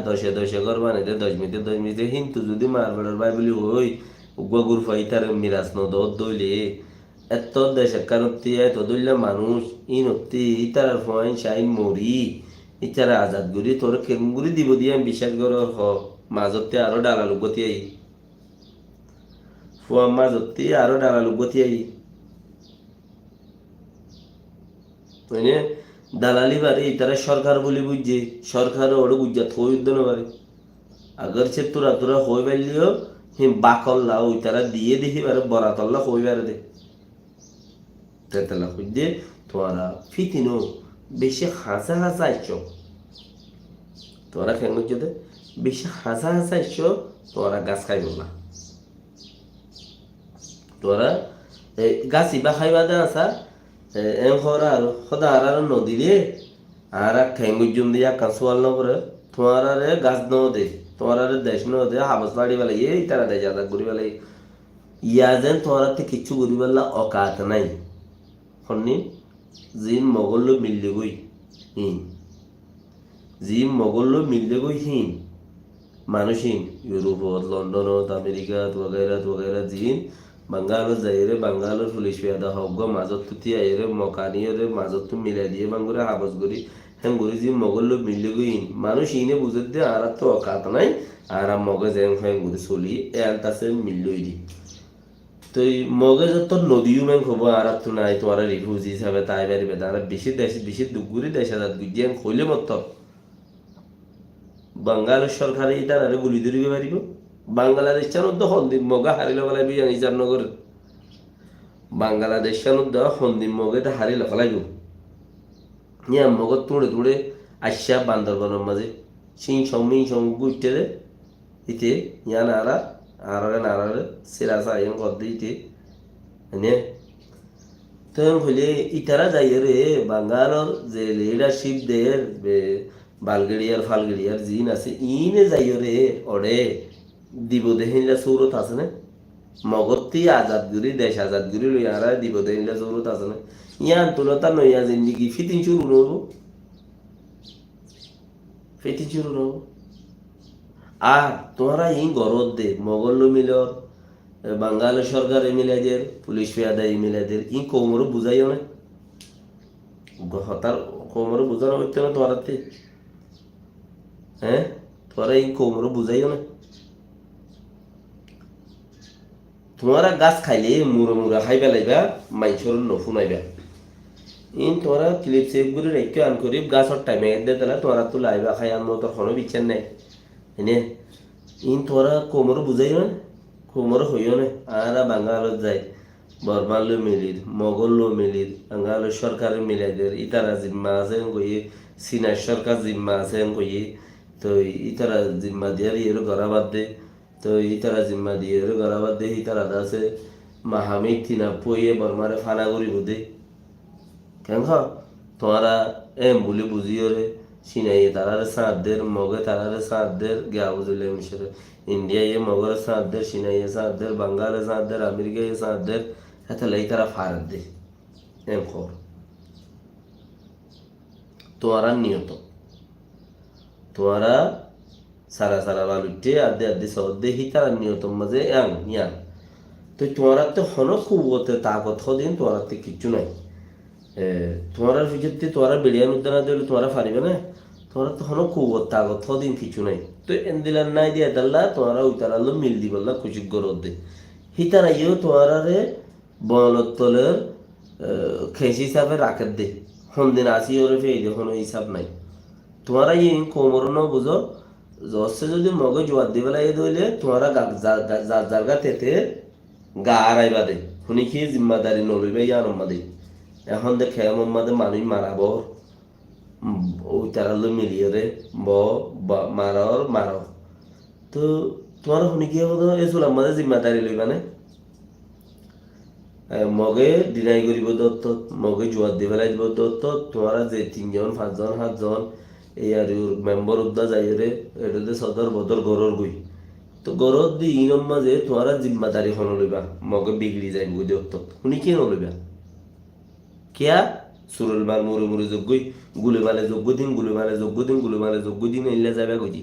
দশে দশে ঘর বানাইতে 10 মিনিটে কিন্তু যদি মারবেড়ার বাইবলি হই গগুর ফাই তার মিরাজ নদ দইলে এত দেশে কারণতি এত দইলে মানুষ ইনতি ইতার ফয়েন শাইন মরি ইতারা আজাদ গুরি তোর কেঙ্গুরি দিব দিয়ে আমি বিশ্বাস কর হ মাজতে আরো ডালালু গতি আই ফুয়া মাজতে আরো ডালালু গতি আই মানে দালালি বারে ইতারা সরকার বলি বুঝছে সরকার ওটা বুঝা থই উদ্যান পারে আগর সে তোরা তোরা হই পারলিও হি বাকল্লা ওই তারা দিয়ে দেখি বারে বরাতল্লা হই বারে দে তেতলা খুঁজে তোরা ফিতিনো বেশি হাসা হাসা আইছ তোরা কেন যদি বেশি হাসা হাসা আইছ তোরা গাছ খাইব না তোরা গাছ ইবা খাইবা দে আসা এম হরা আর সদা আর নদী রে আর ঠেঙ্গুজুম দিয়া কাঁচুয়াল নপরে তোমার গাছ ন দে তোমার দেশ ন দে হাবস বাড়ি বেলা এই তারা দেয় যাদা ঘুরি বেলা ইয়া যেন তোমার কিচ্ছু ঘুরি বেলা অকাত নাই হন্নি জিন মগল মিললে গই হিন জিন মগল মিললে গই হিন মানুষিন ইউরোপত লন্ডনত আমেরিকাত ওগাইরা জিন বাঙ্গালোর যাইরে বাঙ্গালোর পুলিশ পেয়াদা হক মাজত তুতি আইরে মকানিয়রে মাজত তু মিলাই দিয়ে বাঙ্গুরে হাবস করি হ্যাঁ গরি যে মগল মিললে গইন মানুষ ইনে বুঝে দে আর তো অকাত নাই আর মগে যেন হ্যাঁ গরি চলি এর কাছে মিললই দি তো এই মগে যত নদীও মেন হবো আর তো নাই তোমার রিফিউজি হিসাবে তাই পারিবে তারা বেশি দুগুরি দেশ হাজার গুজিয়ান খইলে মত বাঙ্গালোর সরকারে ইটার আরে গুলি ধরিবে পারিব বাংলাদেশ তো সন্দীপ মগা হারিল ফেলাই বিয়ান ইজারনগর বাংলাদেশ সন্দীপ মগে হারিল ফেলাইব ইয়া মগত তুড়ে আসা বান্দরবনের মাঝে সিং সং গুইতে রে ইতে ইয়া নারা নারারে সিরাসা ইয়া কর দিতে নে তো হইলে ইতারা যাই রে বাঙ্গালোর যে লিডারশিপ দের বালগেরিয়ার ফালগেরিয়ার জিন আছে ইনে যাই রে ওরে দিব দেহিলা সৌরত আছে না মগতি আজাদগুরি দেশ আজাদগুরি লইয়ারা দিব দেহিলা সৌরত আছে না ইয়ান তুলতা নইয়া জিন্দিগি ফিতিন শুরু নব আর তোমরা এই গরত দে মগল মিলর বাঙ্গাল সরকার মিলাইদের পুলিশ পেয়াদা মিলাইদের ই কোমর বুঝাইও না হতার কোমর বুঝানো হচ্ছে না তোরাতে হ্যাঁ তোরা এই কোমর বুঝাইও না তোমারা গাছ খাইলে মুড়া খাই পেলাইবা মাইসর নফুনাইবা ইন তোরা ক্লিপ সেভ করে রেখে আন করি গাছর টাইমে দে তাহলে তোরা তো লাইবা খাই আন তোর কোনো বিচার নাই এনে ইন তোরা কোমর বুঝাইও না কোমর হইও না আর বাঙ্গালত যায় বর্মাল মিলির মগল মিলির বাঙ্গাল সরকার মিলাইদের ইতারা জিম্মা আছে কই সিনার সরকার জিম্মা আছে কই তো ইতারা জিম্মা দিয়ার ইয়ের গড়াবাদ দে তো ইতারা জিম্মা দিয়ে গড়াবাদ দে ইতারা আছে মাহামিক থিনা পইয়ে বর্মারে ফানা করি বুঝে কেন তোমরা এম বলে বুঝিও রে সিনাইয়ে তারারে সাঁতদের মগে তারারে সাঁতদের গিয়া বুঝলে মিশরে ইন্ডিয়ায় মগরে সাঁতদের সিনাইয়ে সাঁতদের বাঙ্গালে সাঁতদের আমেরিকায় সাঁতদের এত লাই তারা ফারত দে এম খবর তোমরা নিয়ত তোমরা সারা বালুটে আদে সদে হিতারা নিয়ত মাঝে ইয়ান তো তোমরা তো হন খুব তাকত দিন তোমরা তো কিচ্ছু নাই তোমার ভিতরে তোরা বেড়িয়ান উদ্যানা দিলে তোমরা পারিবে না তোমরা তো হন খুব তাগত দিন কিছু নাই তো এন্দিলার নাই দিয়ে দাল্লা তোমরা ওই তারালো মিল দি বললা খুশি গরত দে হিতারা ইয়েও তোমরারে বনতলের খেস হিসাবে রাখে দে দিন আসি ওরে ফেই দে কোনো হিসাব নাই তোমরা ইয়ে কোমর ন বুঝো জসে যদি মগে জোয়ার দি বেলা এ দইলে তোমরা জারগা তেতে গা আড়াইবা দে শুনি কি জিম্মাদারি নলইবে ইয়া নম্মা দে এখন দেখে মোহাম্মদে মানুষ মারাব ওই তারালো মিলিয়ে রে মার তো তোমার শুনি কি হবো এই চুলার মাঝে জিম্মাদারি লইবা নে মগে ডিনাই করিব দত্ত মগে জোয়ার দি পেলাই দিব দত্ত তোমার যে 3জন 5জন 7জন এই আর মেম্বার উদ্দা যাই রে এটাতে সদর বদর গরর গই তো গরত দি ইনম মাঝে তোমার জিম্মাদারি হন লইবা মগে বিগড়ি যাই গই দত্ত শুনি কি নলইবা কিয়া সুরুল মাল মুড়ে মুড়ে যোগ্যই গুলে মালে যোগ্য দিন গুলে মালে যোগ্য দিন গুলে মালে যোগ্য দিন এলে যাবে কই